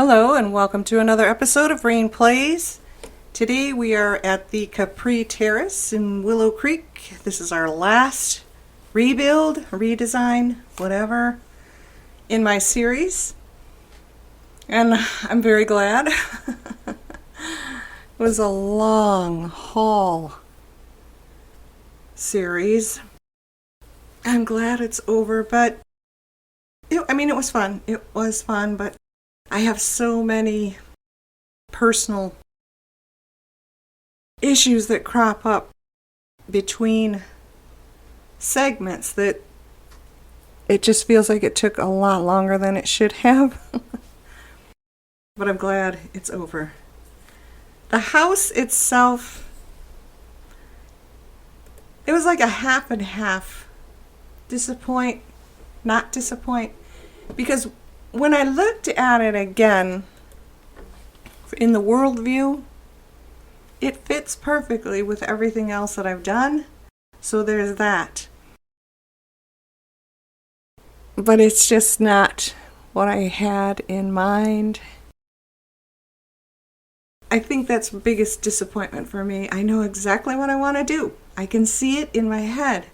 Hello and welcome to another episode of Raine Plays. Today we are at the Cypress Terrace in Willow Creek. This is our last rebuild, redesign, whatever, in my series. And I'm very glad. It was a long haul series. I'm glad it's over, but it was fun. It was fun, but I have so many personal issues that crop up between segments that it just feels like it took a lot longer than it should have. But I'm glad it's over. The house itself, it was like a half and half. Disappoint, not disappoint. Because when I looked at it again, in the world view, it fits perfectly with everything else that I've done. So there's that. But it's just not what I had in mind. I think that's the biggest disappointment for me. I know exactly what I want to do. I can see it in my head.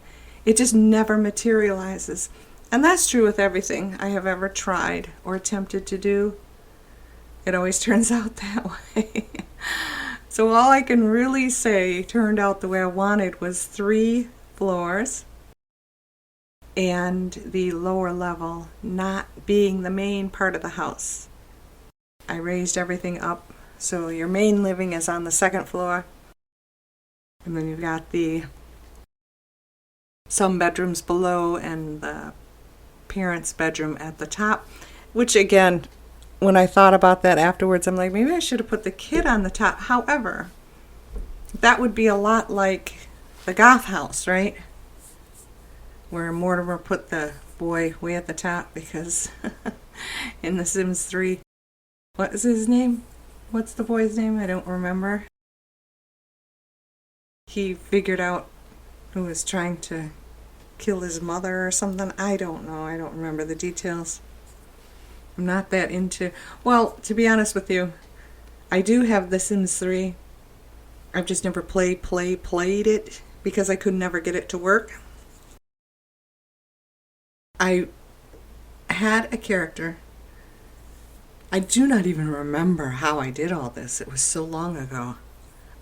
It just never materializes. And that's true with everything I have ever tried or attempted to do. It always turns out that way. So all I can really say turned out the way I wanted was 3 floors and the lower level not being the main part of the house. I raised everything up so your main living is on the 2nd floor, and then you've got some bedrooms below and the parents' bedroom at the top, which again, when I thought about that afterwards, I'm like, maybe I should have put the kid on the top. However, that would be a lot like the goth house, right? Where Mortimer put the boy way at the top because in The Sims 3, what is his name? What's the boy's name? I don't remember. He figured out who was trying to kill his mother or something. I don't know. I don't remember the details. I'm not that into... Well, to be honest with you, I do have The Sims 3. I've just never played it because I could never get it to work. I had a character. I do not even remember how I did all this. It was so long ago.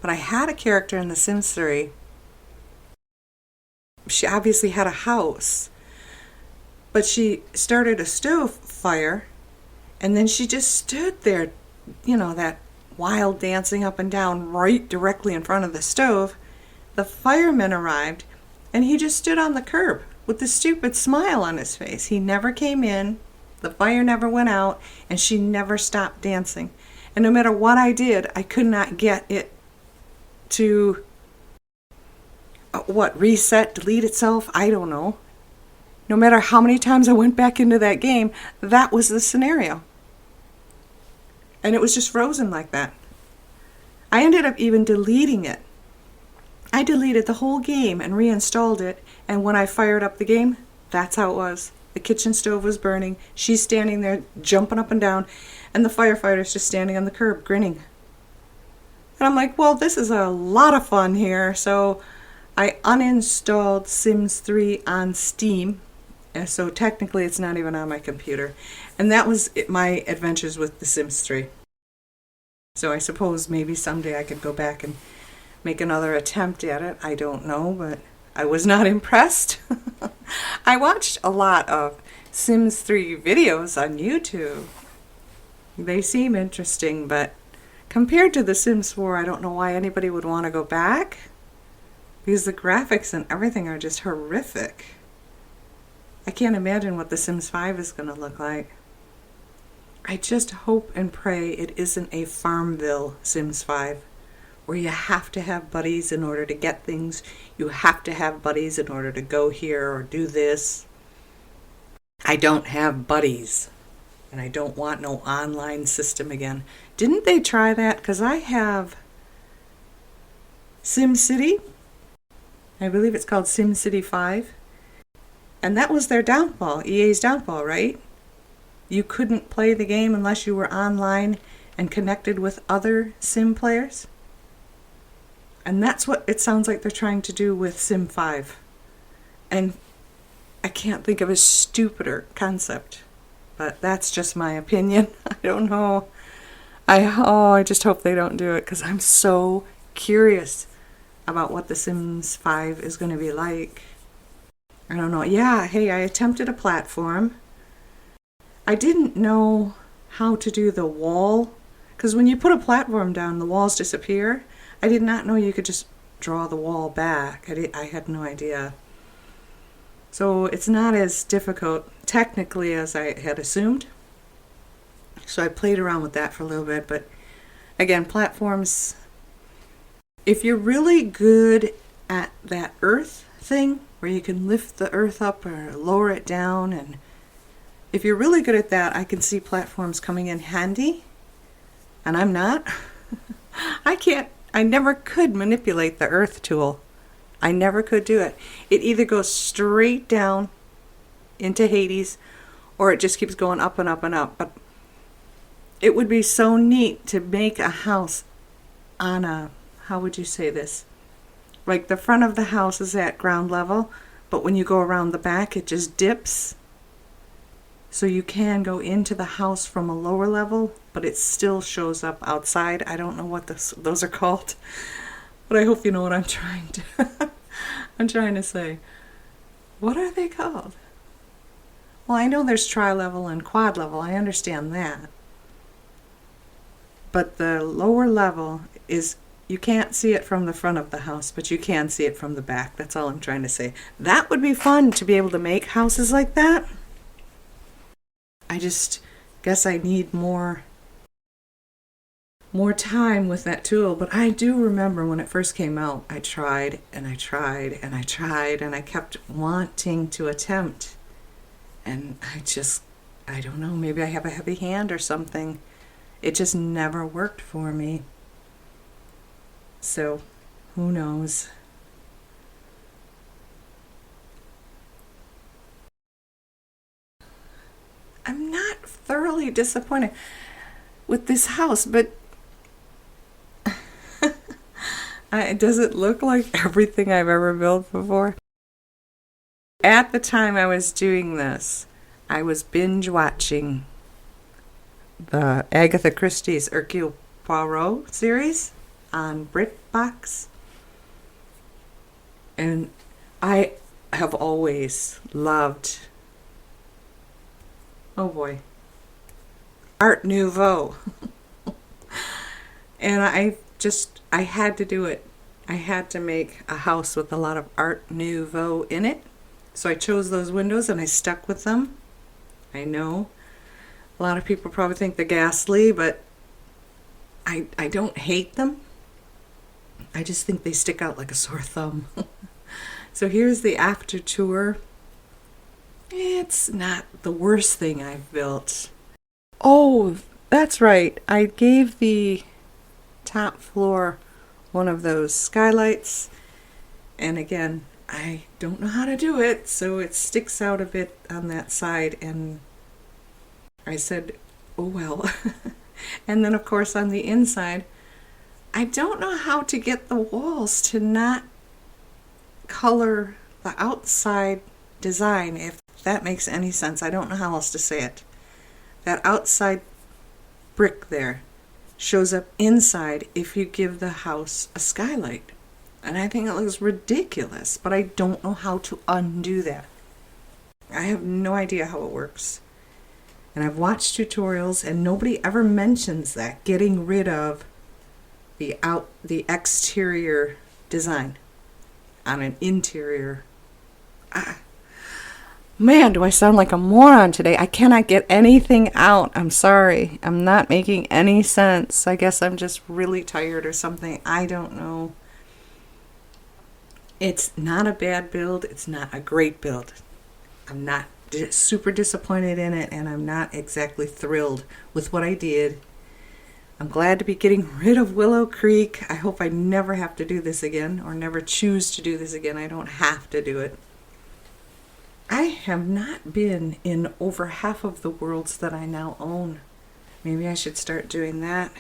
But I had a character in The Sims 3. She obviously had a house, but she started a stove fire, and then she just stood there, that wild dancing up and down right directly in front of the stove. The fireman arrived, and he just stood on the curb with this stupid smile on his face. He never came in, the fire never went out, and she never stopped dancing. And no matter what I did, I could not get it to reset, delete itself? I don't know. No matter how many times I went back into that game, that was the scenario. And it was just frozen like that. I ended up even deleting it. I deleted the whole game and reinstalled it, and when I fired up the game, that's how it was. The kitchen stove was burning, she's standing there jumping up and down, and the firefighter's just standing on the curb grinning. And I'm like, well, this is a lot of fun here, so I uninstalled Sims 3 on Steam, and so technically it's not even on my computer. And that was my adventures with The Sims 3. So I suppose maybe someday I could go back and make another attempt at it. I don't know, but I was not impressed. I watched a lot of Sims 3 videos on YouTube. They seem interesting, but compared to The Sims 4, I don't know why anybody would want to go back. Because the graphics and everything are just horrific. I can't imagine what The Sims 5 is going to look like. I just hope and pray it isn't a Farmville Sims 5, where you have to have buddies in order to get things. You have to have buddies in order to go here or do this. I don't have buddies. And I don't want no online system again. Didn't they try that? Because I have SimCity. I believe it's called SimCity 5. And that was their downfall, EA's downfall, right? you couldn't play the game unless you were online and connected with other sim players. And that's what it sounds like they're trying to do with Sim 5. And I can't think of a stupider concept. But that's just my opinion. I don't know. I just hope they don't do it, because I'm so curious about what The Sims 5 is going to be like. I don't know. Yeah, hey, I attempted a platform. I didn't know how to do the wall, because when you put a platform down, the walls disappear. I did not know you could just draw the wall back. I had no idea. So it's not as difficult technically as I had assumed. So I played around with that for a little bit. But again, platforms, if you're really good at that earth thing, where you can lift the earth up or lower it down, and if you're really good at that, I can see platforms coming in handy. And I'm not. I never could manipulate the earth tool. I never could do it. It either goes straight down into Hades, or it just keeps going up and up and up. But it would be so neat to make a house on a, how would you say this? Like the front of the house is at ground level, but when you go around the back, it just dips. So you can go into the house from a lower level, but it still shows up outside. I don't know what those are called, but I hope you know what I'm trying to say. What are they called? Well, I know there's tri-level and quad level. I understand that. But the lower level is, you can't see it from the front of the house, but you can see it from the back. That's all I'm trying to say. That would be fun to be able to make houses like that. I just guess I need more time with that tool. But I do remember when it first came out, I tried and I tried and I tried, and I kept wanting to attempt. And I don't know, maybe I have a heavy hand or something. It just never worked for me. So, who knows? I'm not thoroughly disappointed with this house, but does it look like everything I've ever built before? At the time I was doing this, I was binge watching the Agatha Christie's Hercule Poirot series on BritBox. And I have always loved, oh boy, Art Nouveau. And I had to do it. I had to make a house with a lot of Art Nouveau in it. So I chose those windows and I stuck with them. I know a lot of people probably think they're ghastly, but I don't hate them. I just think they stick out like a sore thumb. So here's the after tour. It's not the worst thing I've built. Oh, that's right. I gave the top floor one of those skylights. And again, I don't know how to do it, so it sticks out a bit on that side. And I said, oh well. And then, of course, on the inside, I don't know how to get the walls to not color the outside design, if that makes any sense. I don't know how else to say it. That outside brick there shows up inside if you give the house a skylight. And I think it looks ridiculous, but I don't know how to undo that. I have no idea how it works. And I've watched tutorials and nobody ever mentions that, getting rid of the exterior design on an interior. Man, do I sound like a moron today. I cannot get anything out. I'm sorry. I'm not making any sense. I guess I'm just really tired or something. I don't know. It's not a bad build. It's not a great build. I'm not super disappointed in it, and I'm not exactly thrilled with what I did. I'm glad to be getting rid of Willow Creek. I hope I never have to do this again, or never choose to do this again. I don't have to do it. I have not been in over half of the worlds that I now own. Maybe I should start doing that.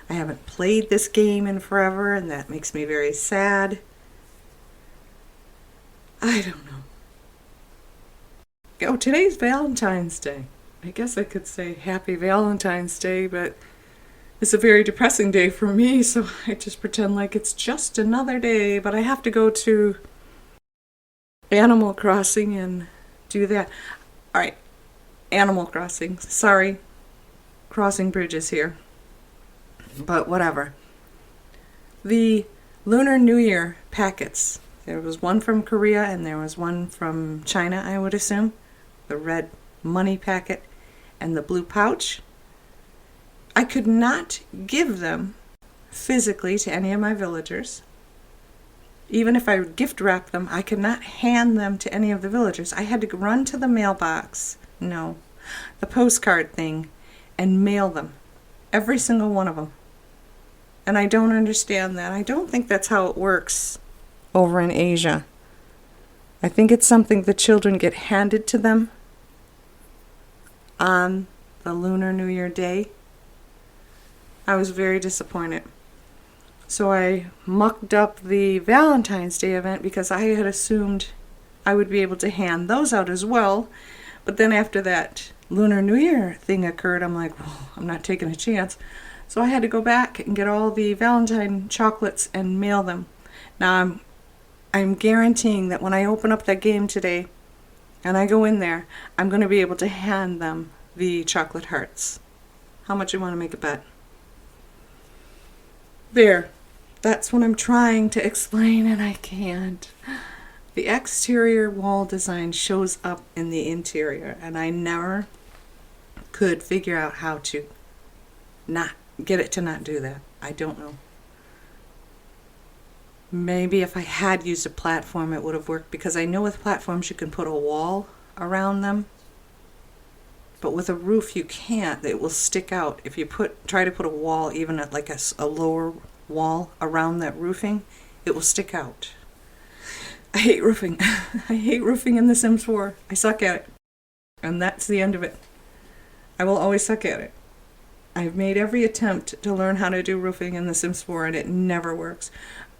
I haven't played this game in forever, and that makes me very sad. I don't know. Oh, today's Valentine's Day. I guess I could say Happy Valentine's Day, but it's a very depressing day for me, so I just pretend like it's just another day, but I have to go to Animal Crossing and do that. Alright, Animal Crossing. Sorry, crossing bridges here. But whatever. The Lunar New Year packets. There was one from Korea and there was one from China, I would assume. The red money packet and the blue pouch. I could not give them physically to any of my villagers. Even if I gift wrap them, I could not hand them to any of the villagers. I had to run to the mailbox, the postcard thing, and mail them. Every single one of them. And I don't understand that. I don't think that's how it works over in Asia. I think it's something the children get handed to them on the Lunar New Year day. I was very disappointed. So I mucked up the Valentine's Day event because I had assumed I would be able to hand those out as well. But then after that Lunar New Year thing occurred, I'm like, well, I'm not taking a chance. So I had to go back and get all the Valentine chocolates and mail them. Now I'm guaranteeing that when I open up that game today and I go in there, I'm going to be able to hand them the chocolate hearts. How much you want to make a bet? There. That's what I'm trying to explain and I can't. The exterior wall design shows up in the interior and I never could figure out how to not get it to not do that. I don't know. Maybe if I had used a platform it would have worked, because I know with platforms you can put a wall around them, but with a roof you can't. It will stick out. If you try to put a wall, even at like a lower wall around that roofing, it will stick out. I hate roofing. I hate roofing in The Sims 4. I suck at it. And that's the end of it. I will always suck at it. I've made every attempt to learn how to do roofing in The Sims 4 and it never works.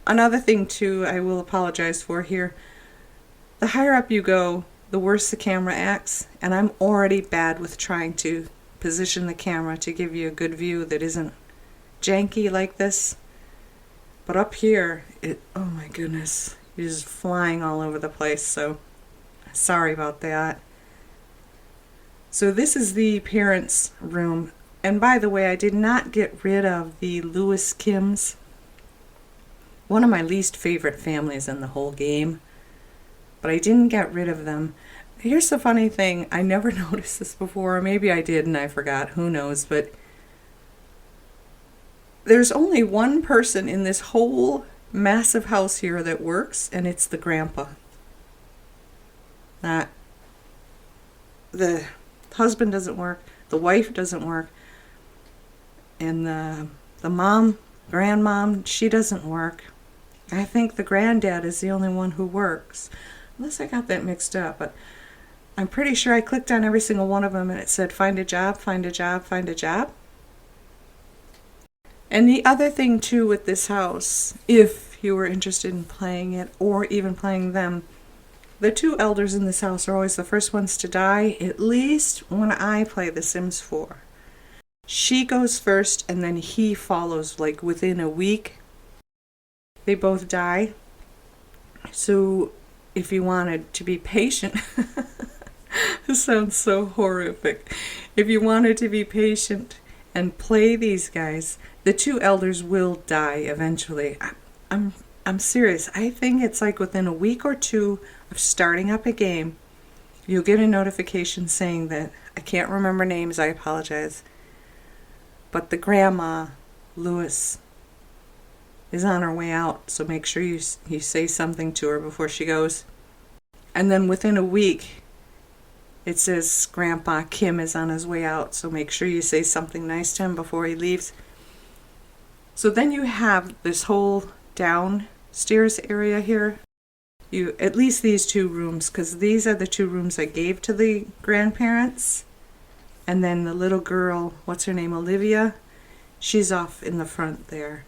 Another thing too, I will apologize for here. The higher up you go, the worse the camera acts, and I'm already bad with trying to position the camera to give you a good view that isn't janky like this. But up here, oh my goodness, it is flying all over the place, so sorry about that. So this is the parents' room. And by the way, I did not get rid of the Lewis Kims. One of my least favorite families in the whole game. But I didn't get rid of them. Here's the funny thing. I never noticed this before. Or maybe I did and I forgot. Who knows? But there's only one person in this whole massive house here that works, and it's the grandpa. Not the husband doesn't work. The wife doesn't work. And the mom, grandmom, she doesn't work. I think the granddad is the only one who works. Unless I got that mixed up. But I'm pretty sure I clicked on every single one of them and it said find a job, find a job, find a job. And the other thing too with this house, if you were interested in playing it or even playing them, the two elders in this house are always the first ones to die, at least when I play The Sims 4. She goes first and then he follows like within a week. They both die. So if you wanted to be patient, this sounds so horrific. If you wanted to be patient and play these guys, the two elders will die eventually. I'm serious. I think it's like within a week or two of starting up a game, you'll get a notification saying that, I can't remember names, I apologize, but the grandma, Lewis, is on her way out, so make sure you say something to her before she goes. And then within a week, it says Grandpa Kim is on his way out, so make sure you say something nice to him before he leaves. So then you have this whole downstairs area here. at least these 2 rooms, because these are the 2 rooms I gave to the grandparents. And then the little girl, what's her name, Olivia, she's off in the front there.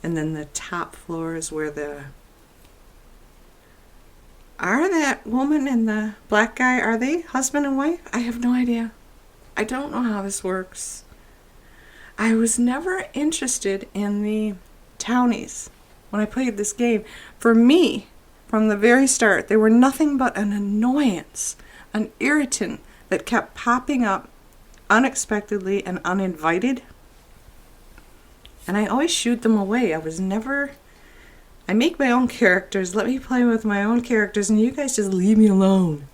And then the top floor is where are that woman and the black guy, are they husband and wife? I have no idea. I don't know how this works. I was never interested in the townies when I played this game. For me, from the very start, they were nothing but an annoyance, an irritant that kept popping up unexpectedly and uninvited. And I always shoot them away. I make my own characters. Let me play with my own characters and you guys just leave me alone.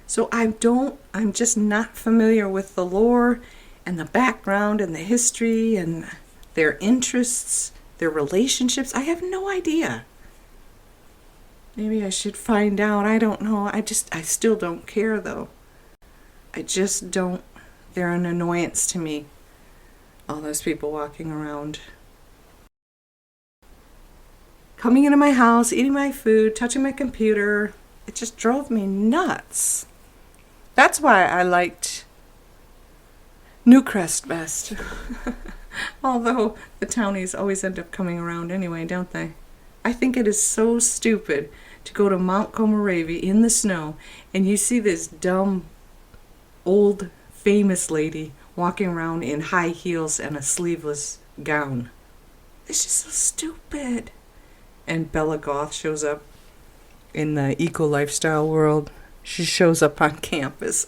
So I'm just not familiar with the lore and the background and the history and their interests, their relationships. I have no idea. Maybe I should find out. I don't know. I still don't care though. I just don't. They're an annoyance to me. All those people walking around. Coming into my house, eating my food, touching my computer. It just drove me nuts. That's why I liked Newcrest best. Although the townies always end up coming around anyway, don't they? I think it is so stupid to go to Mount Komorevi in the snow and you see this dumb, old, famous lady walking around in high heels and a sleeveless gown. It's just so stupid. And Bella Goth shows up in the eco-lifestyle world. She shows up on campus.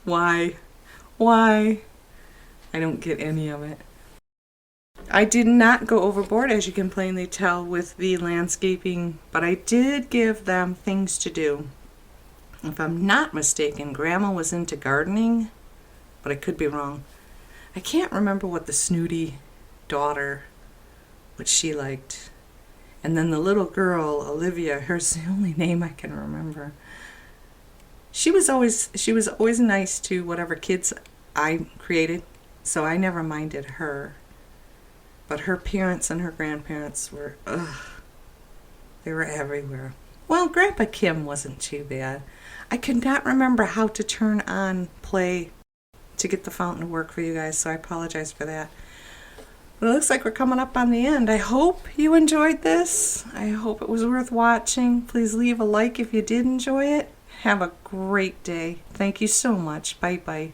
Why? Why? I don't get any of it. I did not go overboard, as you can plainly tell, with the landscaping, but I did give them things to do. If I'm not mistaken, Grandma was into gardening, but I could be wrong. I can't remember what the snooty daughter, what she liked. And then the little girl, Olivia, her's the only name I can remember. She was always nice to whatever kids I created, so I never minded her. But her parents and her grandparents were, they were everywhere. Well, Grandpa Kim wasn't too bad. I could not remember how to turn on play to get the fountain to work for you guys, so I apologize for that. But it looks like we're coming up on the end. I hope you enjoyed this. I hope it was worth watching. Please leave a like if you did enjoy it. Have a great day. Thank you so much. Bye-bye.